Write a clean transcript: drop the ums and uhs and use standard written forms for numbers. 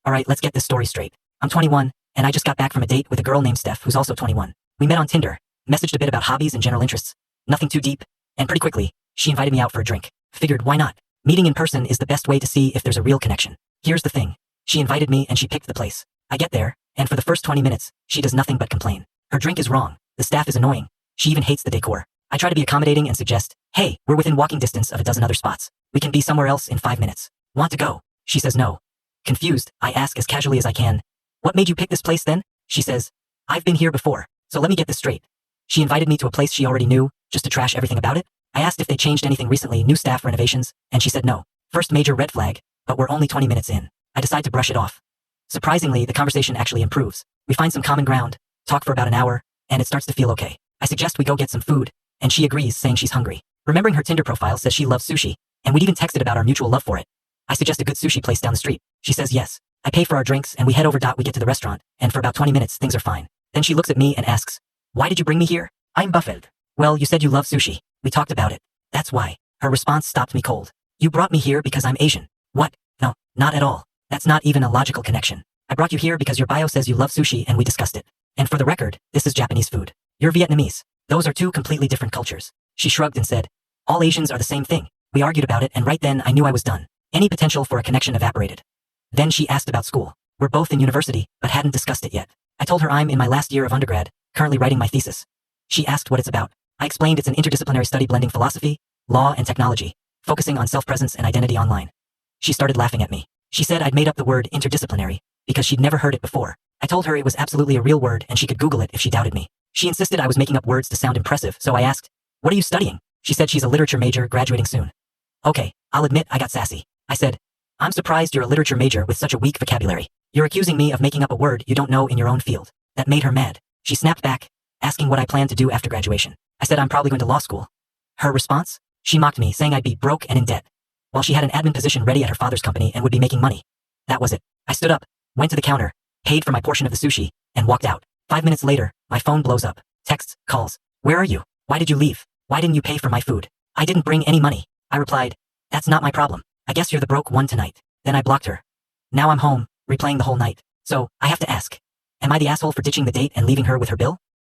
Alright, let's get this story straight. I'm 21, and I just got back from a date with a girl named Steph who's also 21. We met on Tinder, messaged a bit about hobbies and general interests. Nothing too deep, and pretty quickly, she invited me out for a drink. Figured, why not? Meeting in person is the best way to see if there's a real connection. Here's the thing. She invited me and she picked the place. I get there, and for the first 20 minutes, she does nothing but complain. Her drink is wrong. The staff is annoying. She even hates the decor. I try to be accommodating and suggest, hey, we're within walking distance of a dozen other spots. We can be somewhere else in 5 minutes. Want to go? She says no. Confused, I ask as casually as I can, what made you pick this place then? She says, I've been here before, so let me get this straight. She invited me to a place she already knew, just to trash everything about it? I asked if they changed anything recently, new staff renovations, and she said no. First major red flag, but we're only 20 minutes in. I decide to brush it off. Surprisingly, the conversation actually improves. We find some common ground, talk for about an hour, and it starts to feel okay. I suggest we go get some food, and she agrees, saying she's hungry. Remembering her Tinder profile says she loves sushi, and we'd even texted about our mutual love for it. I suggest a good sushi place down the street. She says yes. I pay for our drinks, and we head over. We get to the restaurant, and for about 20 minutes, things are fine. Then she looks at me and asks, why did you bring me here? I'm baffled. Well, you said you love sushi. We talked about it. That's why. Her response stopped me cold. You brought me here because I'm Asian. What? No, not at all. That's not even a logical connection. I brought you here because your bio says you love sushi and we discussed it. And for the record, this is Japanese food. You're Vietnamese. Those are two completely different cultures. She shrugged and said, all Asians are the same thing. We argued about it, and right then I knew I was done. Any potential for a connection evaporated. Then she asked about school. We're both in university, but hadn't discussed it yet. I told her I'm in my last year of undergrad, currently writing my thesis. She asked what it's about. I explained it's an interdisciplinary study blending philosophy, law, and technology, focusing on self-presence and identity online. She started laughing at me. She said I'd made up the word interdisciplinary because she'd never heard it before. I told her it was absolutely a real word and she could Google it if she doubted me. She insisted I was making up words to sound impressive, so I asked, what are you studying? She said she's a literature major, graduating soon. Okay, I'll admit I got sassy. I said, I'm surprised you're a literature major with such a weak vocabulary. You're accusing me of making up a word you don't know in your own field. That made her mad. She snapped back, asking what I planned to do after graduation. I said I'm probably going to law school. Her response? She mocked me, saying I'd be broke and in debt, while she had an admin position ready at her father's company and would be making money. That was it. I stood up, went to the counter, paid for my portion of the sushi, and walked out. 5 minutes later, my phone blows up. Texts, calls. Where are you? Why did you leave? Why didn't you pay for my food? I didn't bring any money. I replied, that's not my problem. I guess you're the broke one tonight. Then I blocked her. Now I'm home, replaying the whole night. So, I have to ask. Am I the asshole for ditching the date and leaving her with her bill?